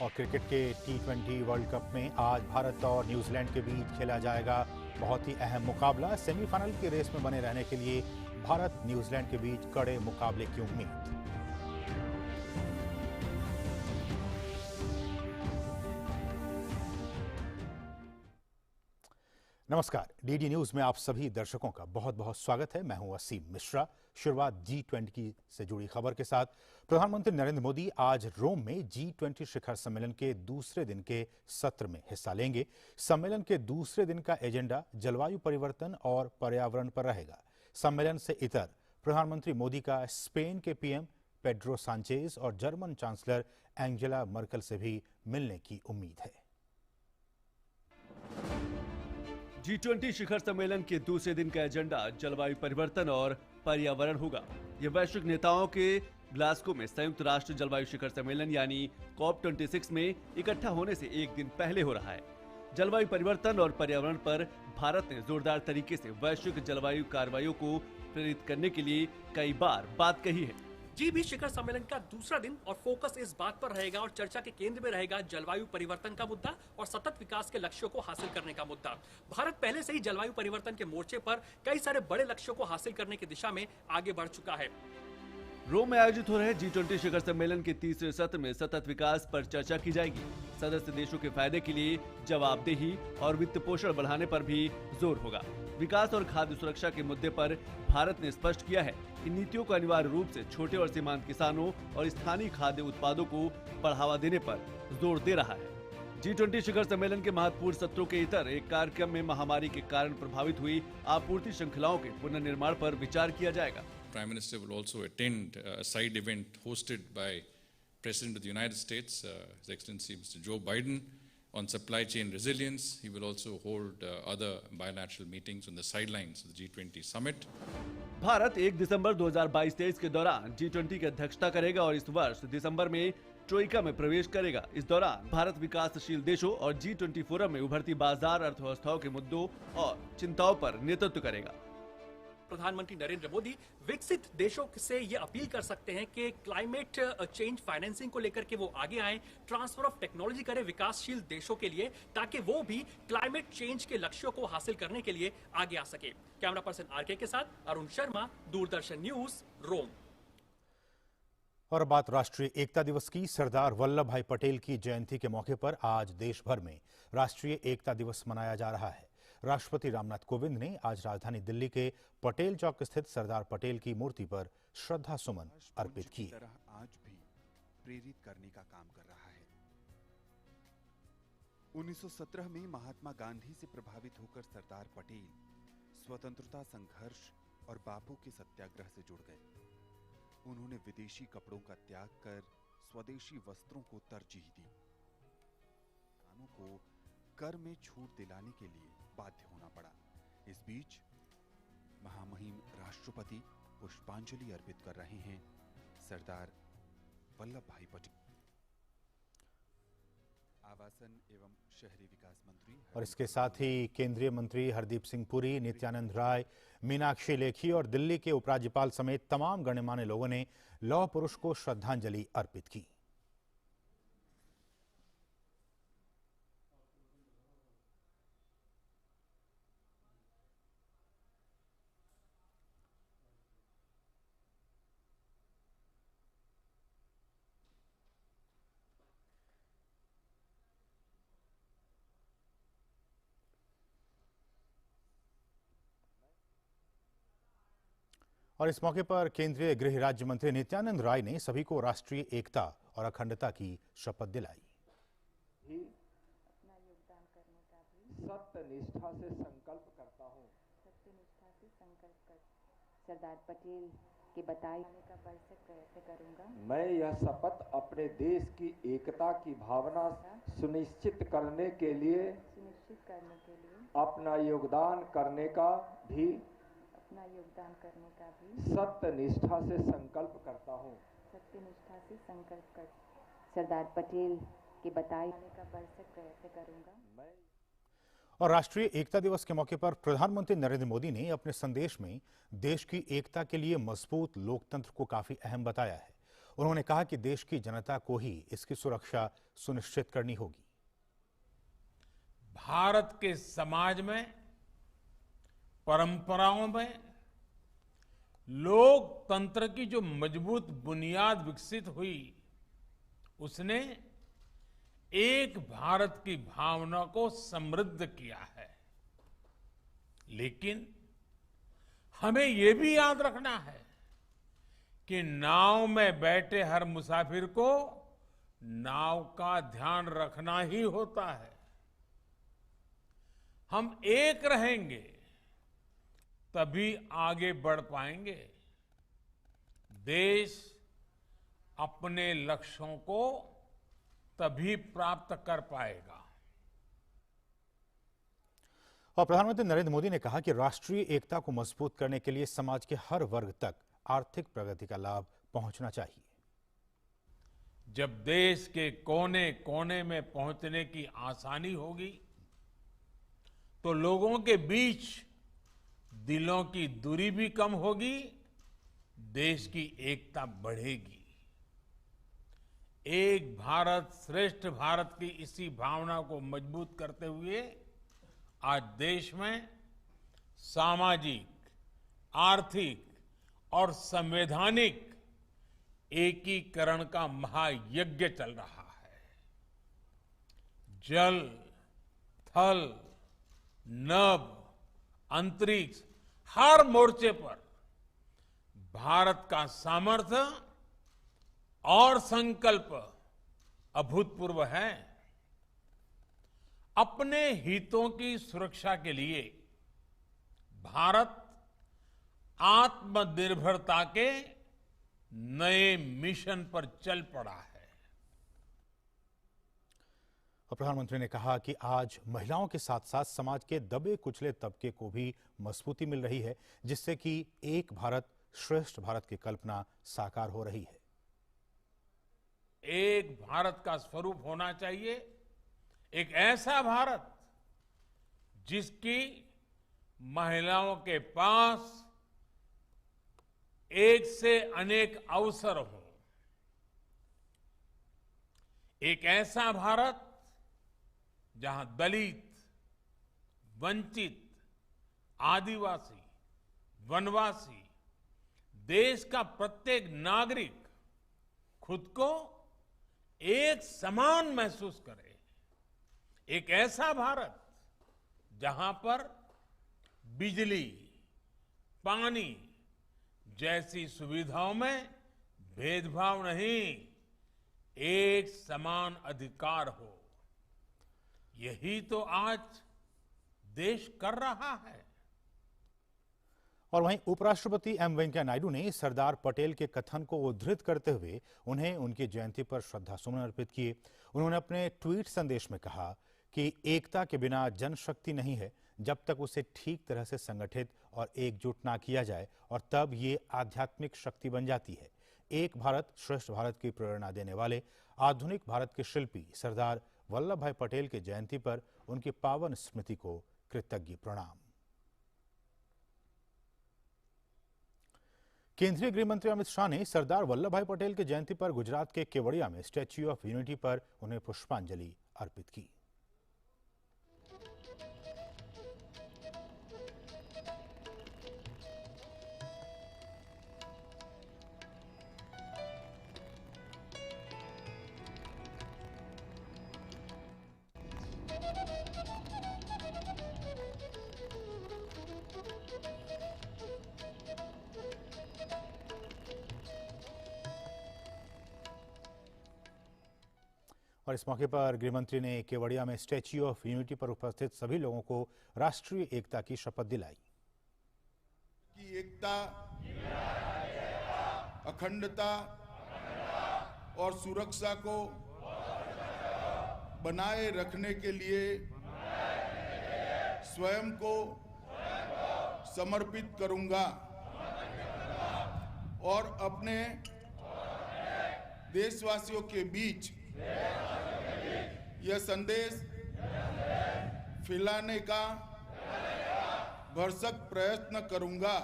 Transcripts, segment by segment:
और क्रिकेट के T20 world cup में आज भारत और न्यूजीलैंड के बीच खेला जाएगा बहुत ही अहम मुकाबला। सेमीफाइनल की रेस में बने रहने के लिए भारत न्यूजीलैंड के बीच कड़े मुकाबले की उम्मीद। नमस्कार, डीडी न्यूज में आप सभी दर्शकों का बहुत बहुत स्वागत है। मैं हूं असीम मिश्रा। शुरुआत G20 से जुड़ी खबर के साथ। प्रधानमंत्री नरेंद्र मोदी आज रोम में G20 शिखर सम्मेलन के दूसरे दिन के सत्र में हिस्सा लेंगे। सम्मेलन के दूसरे दिन का एजेंडा जलवायु परिवर्तन और पर्यावरण पर रहेगा। सम्मेलन से इतर प्रधानमंत्री मोदी का स्पेन के पीएम पेड्रो सांचेज और जर्मन चांसलर एंजेला मर्केल से भी मिलने की उम्मीद है। G20 शिखर सम्मेलन के दूसरे दिन का एजेंडा जलवायु परिवर्तन और पर्यावरण होगा। यह वैश्विक नेताओं के ग्लासगो में संयुक्त राष्ट्र जलवायु शिखर सम्मेलन यानी COP26 में इकट्ठा होने से एक दिन पहले हो रहा है। जलवायु परिवर्तन और पर्यावरण पर भारत ने जोरदार तरीके से वैश्विक जलवायु कार्रवाइयों को प्रेरित करने के लिए कई बार बात कही है। G20 शिखर सम्मेलन का दूसरा दिन और फोकस इस बात पर रहेगा और चर्चा के केंद्र में रहेगा जलवायु परिवर्तन का मुद्दा और सतत विकास के लक्ष्यों को हासिल करने का मुद्दा। भारत पहले से ही जलवायु परिवर्तन के मोर्चे पर कई सारे बड़े लक्ष्यों को हासिल करने की दिशा में आगे बढ़ चुका है। रोम में आयोजित हो रहे G20 शिखर सम्मेलन के तीसरे सत्र में सतत विकास पर चर्चा की जाएगी। सदस्य देशों के फायदे के लिए जवाबदेही और वित्त पोषण बढ़ाने पर भी जोर होगा। विकास और खाद्य सुरक्षा के मुद्दे पर भारत ने स्पष्ट किया है कि नीतियों को अनिवार्य रूप से छोटे और सीमांत किसानों और स्थानीय खाद्य उत्पादों को बढ़ावा देने पर जोर दे रहा है। G20 शिखर सम्मेलन के महत्वपूर्ण सत्रों के इतर एक कार्यक्रम में महामारी के कारण प्रभावित हुई आपूर्ति श्रृंखलाओं के पुनर्निर्माण पर विचार किया जाएगा। Prime Minister will also attend a side event hosted by President of the United States, His Excellency Mr. Joe Biden, on supply chain resilience. He will also hold other bilateral meetings on the sidelines of the G20 summit. Bharat 1 दिसंबर 2022-23 के दौरान G20 की अध्यक्षता करेगा और इस वर्ष दिसंबर में ट्रोइका में प्रवेश करेगा। इस दौरान भारत विकासशील देशों और G20 फोरम में उभरती बाजार अर्थव्यवस्थाओं के मुद्दों और चिंताओं पर नेतृत्व करेगा। प्रधानमंत्री नरेंद्र मोदी विकसित देशों से ये अपील कर सकते हैं कि क्लाइमेट चेंज फाइनेंसिंग को लेकर के वो आगे आए, ट्रांसफर ऑफ टेक्नोलॉजी करें विकासशील देशों के लिए ताकि वो भी क्लाइमेट चेंज के लक्ष्यों को हासिल करने के लिए आगे आ सके। कैमरा पर्सन आरके के साथ अरुण शर्मा, दूरदर्शन न्यूज, रोम। और बात राष्ट्रीय एकता दिवस की। सरदार वल्लभ भाई पटेल की जयंती के मौके पर आज देश भर में राष्ट्रीय एकता दिवस मनाया जा रहा है। राष्ट्रपति रामनाथ कोविंद ने आज राजधानी दिल्ली के पटेल चौक स्थित सरदार पटेल की मूर्ति पर श्रद्धा सुमन अर्पित किए। आज भी प्रेरित करने का काम कर रहा है। 1917 में महात्मा गांधी से प्रभावित होकर सरदार पटेल स्वतंत्रता संघर्ष और बापू के सत्याग्रह से जुड़ गए। उन्होंने विदेशी कपड़ों का त्याग कर स्वदेशी वस्त्रों को तरजीह दी। किसानों को कर में छूट दिलाने के लिए बाध्य होना पड़ा। इस बीच महामहिम राष्ट्रपति पुष्पांजलि अर्पित कर रहे हैं सरदार वल्लभ भाई पटेल। आवासन एवं शहरी विकास मंत्री और इसके साथ ही केंद्रीय मंत्री हरदीप सिंह पुरी, नित्यानंद राय, मीनाक्षी लेखी और दिल्ली के उपराज्यपाल समेत तमाम गणमान्य लोगों ने लौह पुरुष को श्रद्धांजलि अर्पित की। और इस मौके पर केंद्रीय गृह राज्य मंत्री नित्यानंद राय ने सभी को राष्ट्रीय एकता और अखंडता की शपथ दिलाई। अपना योगदान करने का भी सत्यनिष्ठा से संकल्प करता हूँ। सत्यनिष्ठा से संकल्प कर सरदार पटेल के बताए का भरसक प्रयत्न करूंगा। मैं यह शपथ अपने देश की एकता की भावना सुनिश्चित करने के लिए अपना योगदान करने का भी सत्यनिष्ठा से संकल्प करता हूँ। सत्यनिष्ठा से संकल्प कर सरदार पटेल के बताए का भरसक प्रयत्न करूंगा। और राष्ट्रीय एकता दिवस के मौके पर प्रधानमंत्री नरेंद्र मोदी ने अपने संदेश में देश की एकता के लिए मजबूत लोकतंत्र को काफी अहम बताया है। उन्होंने कहा कि देश की जनता को ही इसकी सुरक्षा सुनिश्चित करनी होगी। भारत के समाज में, परंपराओं में लोकतंत्र की जो मजबूत बुनियाद विकसित हुई, उसने एक भारत की भावना को समृद्ध किया है। लेकिन हमें यह भी याद रखना है कि नाव में बैठे हर मुसाफिर को नाव का ध्यान रखना ही होता है। हम एक रहेंगे तभी आगे बढ़ पाएंगे। देश अपने लक्ष्यों को तभी प्राप्त कर पाएगा। और प्रधानमंत्री नरेंद्र मोदी ने कहा कि राष्ट्रीय एकता को मजबूत करने के लिए समाज के हर वर्ग तक आर्थिक प्रगति का लाभ पहुंचना चाहिए। जब देश के कोने कोने में पहुंचने की आसानी होगी तो लोगों के बीच दिलों की दूरी भी कम होगी, देश की एकता बढ़ेगी। एक भारत श्रेष्ठ भारत की इसी भावना को मजबूत करते हुए आज देश में सामाजिक, आर्थिक और संवैधानिक एकीकरण का महायज्ञ चल रहा है। जल, थल, नभ, अंतरिक्ष, हर मोर्चे पर भारत का सामर्थ्य और संकल्प अभूतपूर्व है। अपने हितों की सुरक्षा के लिए भारत आत्मनिर्भरता के नए मिशन पर चल पड़ा है। और प्रधानमंत्री ने कहा कि आज महिलाओं के साथ साथ समाज के दबे कुचले तबके को भी मजबूती मिल रही है, जिससे कि एक भारत श्रेष्ठ भारत की कल्पना साकार हो रही है। एक भारत का स्वरूप होना चाहिए, एक ऐसा भारत जिसकी महिलाओं के पास एक से अनेक अवसर हो। एक ऐसा भारत जहां दलित, वंचित, आदिवासी, वनवासी, देश का प्रत्येक नागरिक खुद को एक समान महसूस करे। एक ऐसा भारत जहां पर बिजली, पानी जैसी सुविधाओं में भेदभाव नहीं, एक समान अधिकार हो। यही तो आज देश कर रहा है। और वहीं उपराष्ट्रपति एम वेंकैया नायडू ने सरदार पटेल के कथन को उद्धृत करते हुए उन्हें उनकी जयंती पर श्रद्धासुमन अर्पित किए। उन्होंने अपने ट्वीट संदेश में कहा कि एकता के बिना जनशक्ति नहीं है जब तक उसे ठीक तरह से संगठित और एकजुट ना किया जाए, और तब ये आध्यात्मिक शक्ति बन जाती है। एक भारत श्रेष्ठ भारत की प्रेरणा देने वाले आधुनिक भारत के शिल्पी सरदार वल्लभ भाई पटेल की जयंती पर उनकी पावन स्मृति को कृतज्ञ प्रणाम। केंद्रीय गृह मंत्री अमित शाह ने सरदार वल्लभ भाई पटेल की जयंती पर गुजरात के केवड़िया में स्टैच्यू ऑफ यूनिटी पर उन्हें पुष्पांजलि अर्पित की। और इस मौके पर गृहमंत्री ने केवड़िया में स्टैच्यू ऑफ यूनिटी पर उपस्थित सभी लोगों को राष्ट्रीय एकता की शपथ दिलाई। की एकता, अखंडता और सुरक्षा को बनाए रखने के लिए स्वयं को समर्पित करूंगा और अपने देशवासियों के बीच यह संदेश फैलाने का भरसक प्रयत्न करूंगा।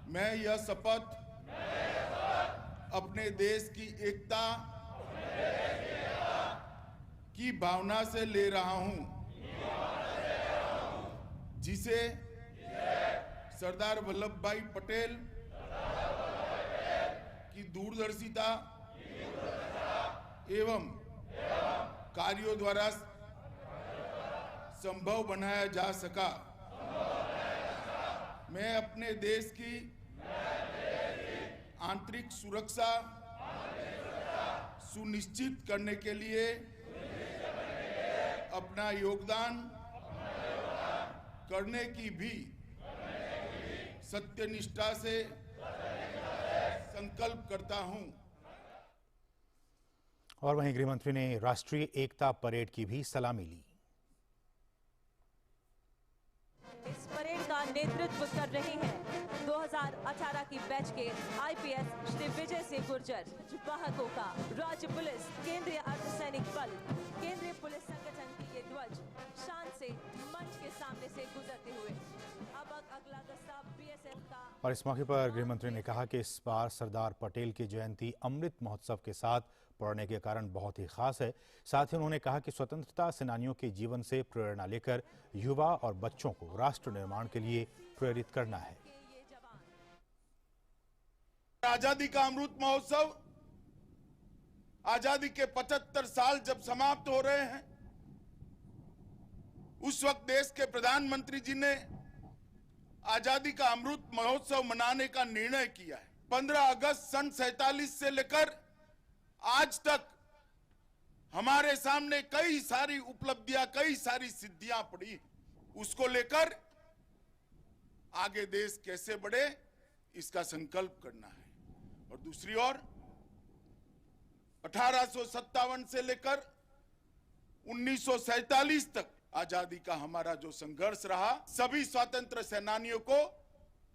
मैं यह शपथ अपने देश की एकता की भावना से ले रहा हूं, जिसे सरदार वल्लभ भाई पटेल की दूरदर्शिता एवं कार्यों द्वारा संभव बनाया जा सका। मैं अपने देश की आंतरिक सुरक्षा सुनिश्चित करने के लिए अपना योगदान करने की भी सत्यनिष्ठा से संकल्प करता हूं। और वहीं गृहमंत्री ने राष्ट्रीय एकता परेड की भी सलामी ली। इस परेड का नेतृत्व कर रहे हैं 2018 की बैच के आईपीएस श्री विजय सिंह गुर्जर। वाहकों का राज्य पुलिस, केंद्रीय अर्धसैनिक बल, केंद्रीय पुलिस संगठन की ये ध्वज शान से मंच के सामने से गुजरते हुए अब अगला दस्ता बीएसएफ का। और इस मौके पर गृहमंत्री ने कहा कि इस बार सरदार पटेल की जयंती अमृत महोत्सव के साथ पड़ने के कारण बहुत ही खास है। साथ ही उन्होंने कहा कि स्वतंत्रता सेनानियों के जीवन से प्रेरणा लेकर युवा और बच्चों को राष्ट्र निर्माण के लिए प्रेरित करना है। आजादी का अमृत महोत्सव, आजादी के 75 साल जब समाप्त हो रहे हैं, उस वक्त देश के प्रधानमंत्री जी ने आजादी का अमृत महोत्सव मनाने का निर्णय किया है। 15 अगस्त सन 47 से लेकर आज तक हमारे सामने कई सारी उपलब्धियां, कई सारी सिद्धियां पड़ी। उसको लेकर आगे देश कैसे बढ़े, इसका संकल्प करना है। और दूसरी ओर 1857 से लेकर 1947 तक आजादी का हमारा जो संघर्ष रहा, सभी स्वतंत्र सेनानियों को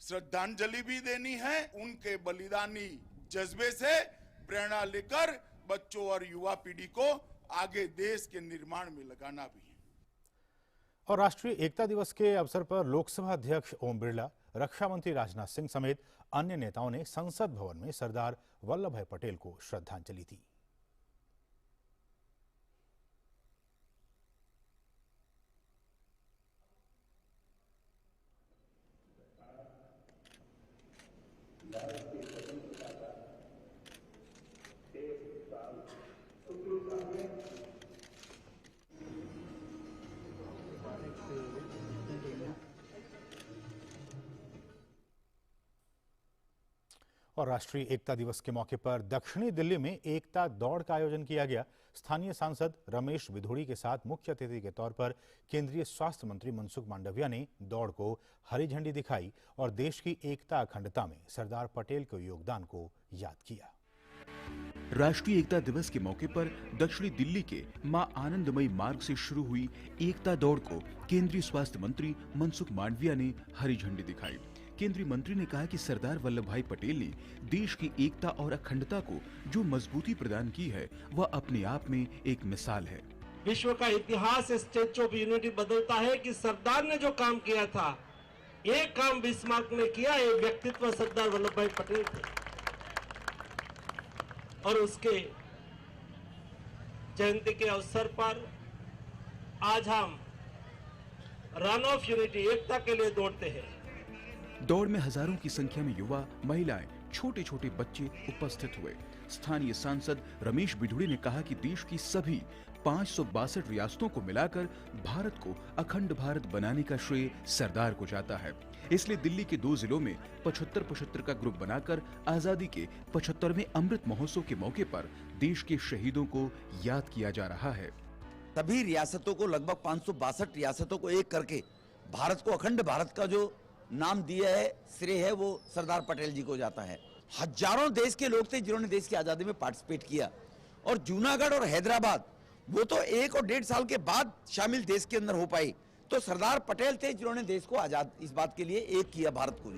श्रद्धांजलि भी देनी है। उनके बलिदानी जज्बे से प्रेरणा लेकर बच्चों और युवा पीढ़ी को आगे देश के निर्माण में लगाना भी है। और राष्ट्रीय एकता दिवस के अवसर पर लोकसभा अध्यक्ष ओम बिरला, रक्षा मंत्री राजनाथ सिंह समेत अन्य नेताओं ने संसद भवन में सरदार वल्लभ भाई पटेल को श्रद्धांजलि दी। और राष्ट्रीय एकता दिवस के मौके पर दक्षिणी दिल्ली में एकता दौड़ का आयोजन किया गया। स्थानीय सांसद रमेश बिधूड़ी के साथ मुख्य अतिथि के तौर पर केंद्रीय स्वास्थ्य मंत्री मनसुख मांडविया ने दौड़ को हरी झंडी दिखाई और देश की एकता अखंडता में सरदार पटेल के योगदान को याद किया। राष्ट्रीय एकता दिवस के मौके पर दक्षिणी दिल्ली के मां आनंदमयी मार्ग से शुरू हुई एकता दौड़ को केंद्रीय स्वास्थ्य मंत्री मनसुख मांडविया ने हरी झंडी दिखाई। केंद्रीय मंत्री ने कहा कि सरदार वल्लभ भाई पटेल ने देश की एकता और अखंडता को जो मजबूती प्रदान की है, वह अपने आप में एक मिसाल है। विश्व का इतिहास स्टैच्यू ऑफ यूनिटी बदलता है कि सरदार ने जो काम किया था, एक काम बिस्मार्क ने किया, ये व्यक्तित्व सरदार वल्लभ भाई पटेल थे। और उसके जयंती के अवसर पर आज हम रन ऑफ यूनिटी, एकता के लिए दौड़ते हैं। दौड़ में हजारों की संख्या में युवा, महिलाएं, छोटे छोटे बच्चे उपस्थित हुए। स्थानीय सांसद रमेश बिधूड़ी ने कहा कि देश की सभी 562 रियासतों को मिलाकर भारत को अखंड भारत बनाने का श्रेय सरदार को जाता है। इसलिए दिल्ली के 2 जिलों में 75-75 का ग्रुप बनाकर आजादी के 75वें अमृत महोत्सव के मौके पर देश के शहीदों को याद किया जा रहा है। सभी रियासतों को, लगभग 562 रियासतों को एक करके भारत को अखंड भारत का जो नाम दिया है, श्रेय है, वो सरदार पटेल जी को जाता है। हजारों देश के लोग थे जिन्होंने देश की आजादी में पार्टिसिपेट किया, और जूनागढ़ और हैदराबाद वो तो 1 और 1.5 साल के बाद शामिल देश के अंदर हो पाई। तो सरदार पटेल थे जिन्होंने देश को आजाद इस बात के लिए एक किया, भारत को।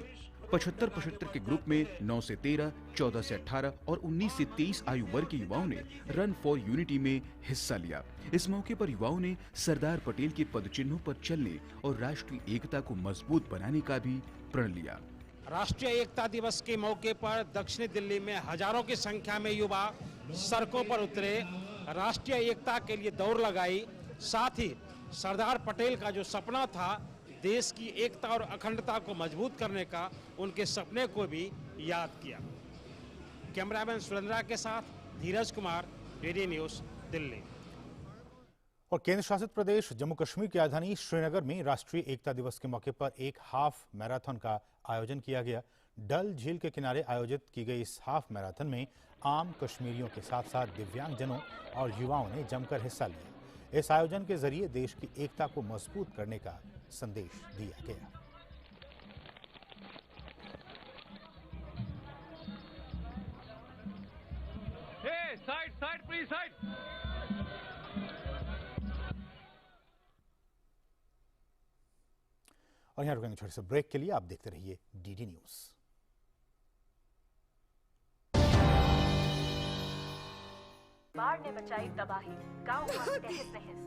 75-75 के ग्रुप में 9 से 13, 14 से 18 और 19 से 23 आयु वर्ग के युवाओं ने रन फॉर यूनिटी में हिस्सा लिया। इस मौके पर युवाओं ने सरदार पटेल के पद चिन्हों पर चलने और राष्ट्रीय एकता को मजबूत बनाने का भी प्रण लिया। राष्ट्रीय एकता दिवस के मौके पर दक्षिणी दिल्ली में हजारों की संख्या में युवा सड़कों पर उतरे, राष्ट्रीय एकता के लिए दौड़ लगाई। साथ ही सरदार पटेल का जो सपना था देश की एकता और अखंडता को मजबूत करने का, उनके सपने को भी याद किया। कैमरामैन सुरेंद्रा के साथ धीरज कुमार, डीडी न्यूज, दिल्ली। और केंद्र शासित प्रदेश जम्मू कश्मीर की राजधानी श्रीनगर में राष्ट्रीय एकता दिवस के मौके पर एक हाफ मैराथन का आयोजन किया गया। डल झील के किनारे आयोजित की गई इस हाफ मैराथन में आम कश्मीरियों के साथ साथ दिव्यांगजनों और युवाओं ने जमकर हिस्सा लिया। इस आयोजन के जरिए देश की एकता को मजबूत करने का संदेश दिया गया। Side side please side. और यहाँ रुकेंगे छोटे से ब्रेक के लिए। आप देखते रहिए डीडी न्यूज। बाढ़ ने मचाई तबाही, गांव में तहस नहस।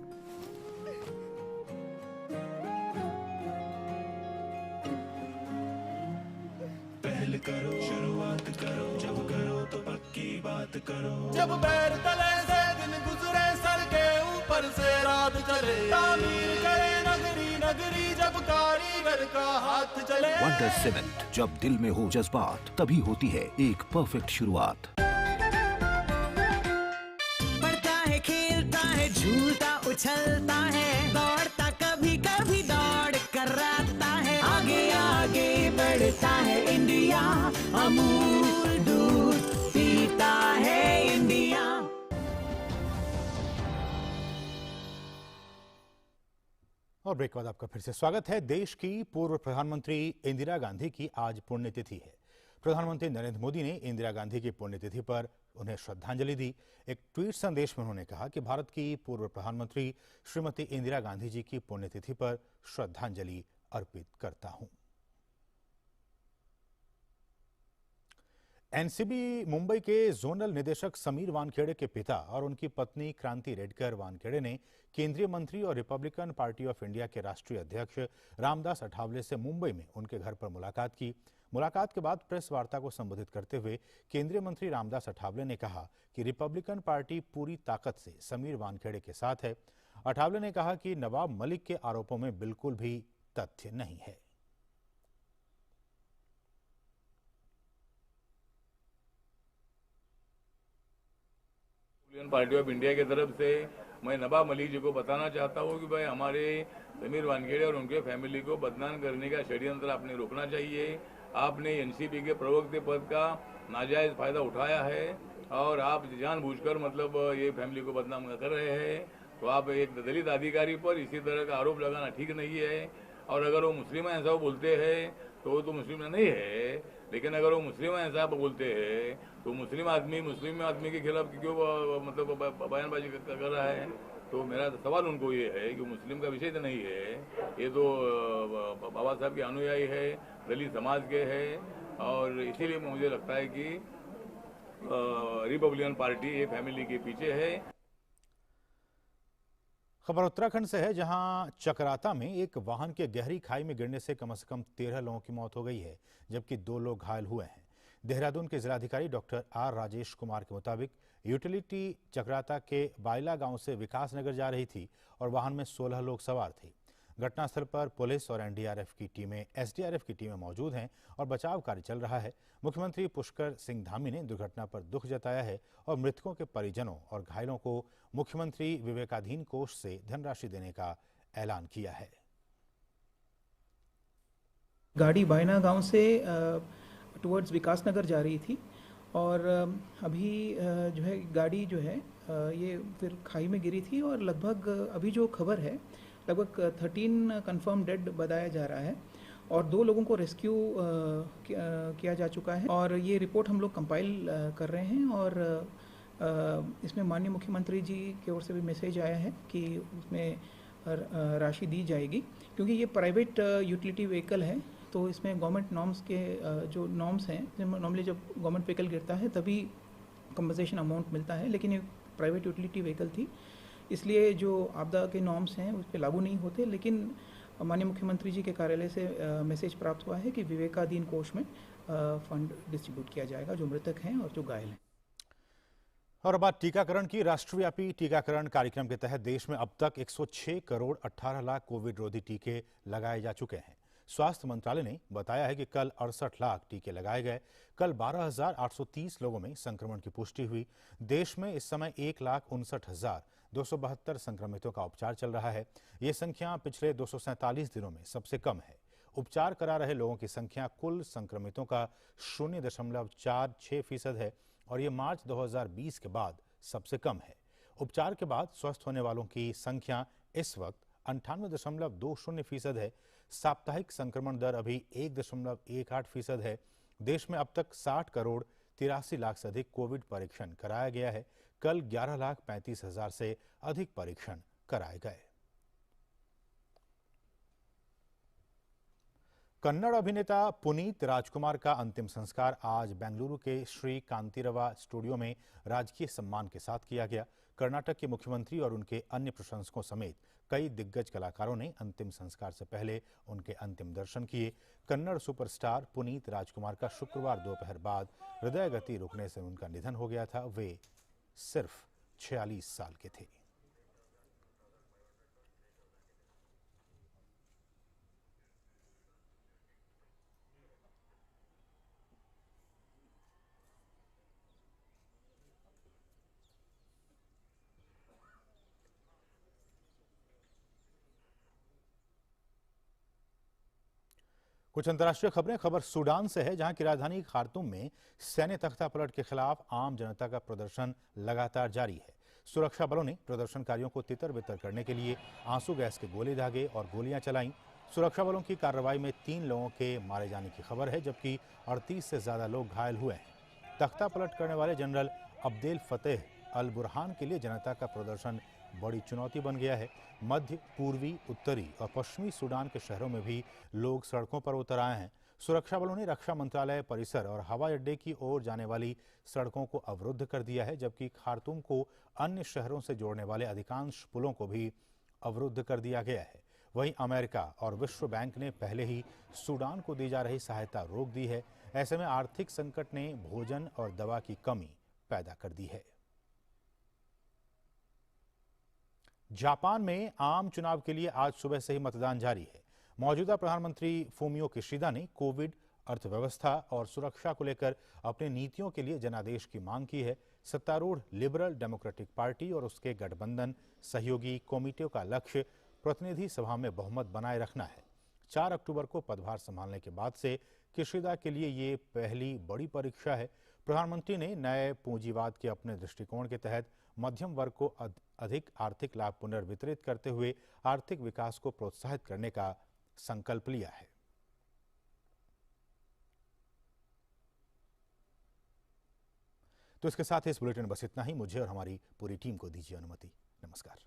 पहल करो, शुरुआत करो, जब करो तो पक्की बात करो। जब पैर तले से दिन गुजरे, सर के ऊपर से रात चले, तामीर करे नगरी नगरी, जब कारीगर का हाथ चले। वंडर सीमेंट, जब दिल में हो जज्बात तभी होती है एक परफेक्ट शुरुआत। बढ़ता है, खेलता है, झूलता उछलता है, दौड़ता कभी कभी दौड़ कर आता है, आगे आगे बढ़ता है इंडिया, अमूल दूध पीता है इंडिया। और ब्रेक के बाद आपका फिर से स्वागत है। देश की पूर्व प्रधानमंत्री इंदिरा गांधी की आज पुण्यतिथि है। प्रधानमंत्री नरेंद्र मोदी ने इंदिरा गांधी की पुण्यतिथि पर उन्हें श्रद्धांजलि दी। एक ट्वीट संदेश में उन्होंने कहा कि भारत की पूर्व प्रधानमंत्री श्रीमती इंदिरा गांधी जी की पुण्यतिथि पर श्रद्धांजलि अर्पित करता हूं। एनसीबी मुंबई के जोनल निदेशक समीर वानखेड़े के पिता और उनकी पत्नी क्रांति रेडकर वानखेड़े ने केंद्रीय मंत्री और रिपब्लिकन पार्टी ऑफ इंडिया के राष्ट्रीय अध्यक्ष रामदास अठावले से मुंबई में उनके घर पर मुलाकात की। मुलाकात के बाद प्रेस वार्ता को संबोधित करते हुए केंद्रीय मंत्री रामदास अठावले ने कहा कि रिपब्लिकन पार्टी पूरी ताकत से समीर वानखेड़े के साथ है। अठावले ने कहा कि नवाब मलिक के आरोपों में बिल्कुल भी तथ्य नहीं है। पार्टी ऑफ इंडिया की तरफ से मैं नवाब मलिक जी को बताना चाहता हूँ कि भाई हमारे समीर वानखेड़े और उनके फैमिली को बदनाम करने का षड्यंत्र आपने रोकना चाहिए। आपने एनसीपी के प्रवक्ता पद का नाजायज फायदा उठाया है और आप जानबूझकर मतलब ये फैमिली को बदनाम कर रहे हैं। तो आप एक दलित अधिकारी पर इसी तरह का आरोप लगाना ठीक नहीं है। और अगर वो मुस्लिम ऐसा बोलते हैं तो वो तो मुस्लिम नहीं है, लेकिन अगर वो मुस्लिम ऐसा बोलते हैं तो मुस्लिम आदमी के खिलाफ क्यों मतलब बयानबाजी कर रहा है। तो मेरा सवाल उनको ये है कि मुस्लिम का विषय तो नहीं है, ये तो बाबा साहब के अनुयायी है, दलित समाज के है। और इसीलिए मुझे लगता है कि रिपब्लिकन पार्टी ये फैमिली के पीछे है। खबर उत्तराखंड से है, जहां चकराता में एक वाहन के गहरी खाई में गिरने से कम 13 लोगों की मौत हो गई है, जबकि 2 लोग घायल हुए हैं। देहरादून के जिलाधिकारी डॉक्टर आर राजेश कुमार के मुताबिक यूटिलिटी चकराता के बाइला गांव से विकास नगर जा रही थी और वाहन में 16 लोग सवार थे। घटनास्थल पर पुलिस और एसडीआरएफ की टीमें मौजूद हैं और बचाव कार्य चल रहा है। मुख्यमंत्री पुष्कर सिंह धामी ने दुर्घटना पर दुख जताया है और मृतकों के परिजनों और घायलों को मुख्यमंत्री विवेकाधीन कोष से धनराशि देने का ऐलान किया है। गाड़ी बायना गांव से टुवर्ड्स विकास नगर जा रही थी और अभी जो है गाड़ी जो है ये फिर खाई में गिरी थी और लगभग अभी जो खबर है लगभग 13 कंफर्म डेड बताया जा रहा है और 2 लोगों को रेस्क्यू किया जा चुका है और ये रिपोर्ट हम लोग कंपाइल कर रहे हैं और इसमें माननीय मुख्यमंत्री जी की ओर से भी मैसेज आया है कि उसमें राशि दी जाएगी, क्योंकि ये प्राइवेट यूटिलिटी व्हीकल है तो इसमें गवर्नमेंट नॉर्म्स के जो नॉर्म्स हैं, नॉर्मली जब गवर्नमेंट व्हीकल गिरता है तभी कंपनसेशन अमाउंट मिलता है, लेकिन ये प्राइवेट यूटिलिटी व्हीकल थी इसलिए जो आपदा के नॉर्म्स हैं उस पर लागू नहीं होते। लेकिन माननीय मुख्यमंत्री जी के कार्यालय से मैसेज प्राप्त हुआ है कि विवेकाधीन कोष में फंड डिस्ट्रीब्यूट किया जाएगा जो मृतक हैं और जो घायल हैं। और अब बात टीकाकरण की। राष्ट्रव्यापी टीकाकरण कार्यक्रम के तहत देश में अब तक 106 करोड़ 18 लाख कोविड रोधी टीके लगाए जा चुके हैं। स्वास्थ्य मंत्रालय ने बताया है कि कल 68 लाख टीके लगाए गए। कल 12,830 लोगों में संक्रमण की पुष्टि हुई। देश में इस समय 1,59,272 संक्रमितों का उपचार चल रहा है। ये संख्या पिछले 247 दिनों में सबसे कम है। उपचार करा रहे लोगों की संख्या कुल संक्रमितों का 0.46% है और ये मार्च 2020 के बाद सबसे कम है। उपचार के बाद स्वस्थ होने वालों की संख्या इस वक्त 98.20% है। साप्ताहिक संक्रमण दर अभी 1.18% है। देश में अब तक 60 करोड़ 83 लाख से अधिक कोविड परीक्षण कराया गया है। कल 11,35,000 से अधिक परीक्षण कराए गए। कन्नड़ अभिनेता पुनीत राजकुमार का अंतिम संस्कार आज बेंगलुरु के श्री कांतिरवा स्टूडियो में राजकीय सम्मान के साथ किया गया। कर्नाटक के मुख्यमंत्री और उनके अन्य प्रशंसकों समेत कई दिग्गज कलाकारों ने अंतिम संस्कार से पहले उनके अंतिम दर्शन किए। कन्नड़ सुपरस्टार पुनीत राजकुमार का शुक्रवार दोपहर बाद हृदय गति रुकने से उनका निधन हो गया था। वे सिर्फ 46 साल के थे। कुछ अंतर्राष्ट्रीय खबरें। खबर सूडान से है, जहां की राजधानी खार्तूम में सैन्य तख्तापलट के खिलाफ आम जनता का प्रदर्शन लगातार जारी है। सुरक्षा बलों ने प्रदर्शनकारियों को तितर-बितर करने के लिए आंसू गैस के गोले दागे और गोलियां चलाईं। सुरक्षा बलों की कार्रवाई में 3 लोगों के मारे जाने की खबर है, जबकि 38 से ज्यादा लोग घायल हुए हैं। तख्तापलट करने वाले जनरल अब्देल फतेह अल बुरहान के लिए जनता का प्रदर्शन बड़ी चुनौती बन गया है। मध्य, पूर्वी, उत्तरी और पश्चिमी सूडान के शहरों में भी लोग सड़कों पर उतर आए हैं। सुरक्षा बलों ने रक्षा मंत्रालय परिसर और हवाई अड्डे की ओर जाने वाली सड़कों को अवरुद्ध कर दिया है, जबकि खार्तूम को अन्य शहरों से जोड़ने वाले अधिकांश पुलों को भी अवरुद्ध कर दिया गया है। वहीं अमेरिका और विश्व बैंक ने पहले ही सूडान को दी जा रही सहायता रोक दी है। ऐसे में आर्थिक संकट ने भोजन और दवा की कमी पैदा कर दी है। जापान में आम चुनाव के लिए आज सुबह से ही मतदान जारी है। मौजूदा प्रधानमंत्री फूमियो किशिदा ने कोविड, अर्थव्यवस्था और सुरक्षा को लेकर अपनी नीतियों के लिए जनादेश की मांग की है। सत्तारूढ़ लिबरल डेमोक्रेटिक पार्टी और उसके गठबंधन सहयोगी कमेटियों का लक्ष्य प्रतिनिधि सभा में बहुमत बनाए रखना है। 4 अक्टूबर को पदभार संभालने के बाद से किशिदा के लिए ये पहली बड़ी परीक्षा है। प्रधानमंत्री ने नए पूंजीवाद के अपने दृष्टिकोण के तहत मध्यम वर्ग को अधिक आर्थिक लाभ पुनर्वितरित करते हुए आर्थिक विकास को प्रोत्साहित करने का संकल्प लिया है। तो इसके साथ इस बुलेटिन बस इतना ही। मुझे और हमारी पूरी टीम को दीजिए अनुमति। नमस्कार।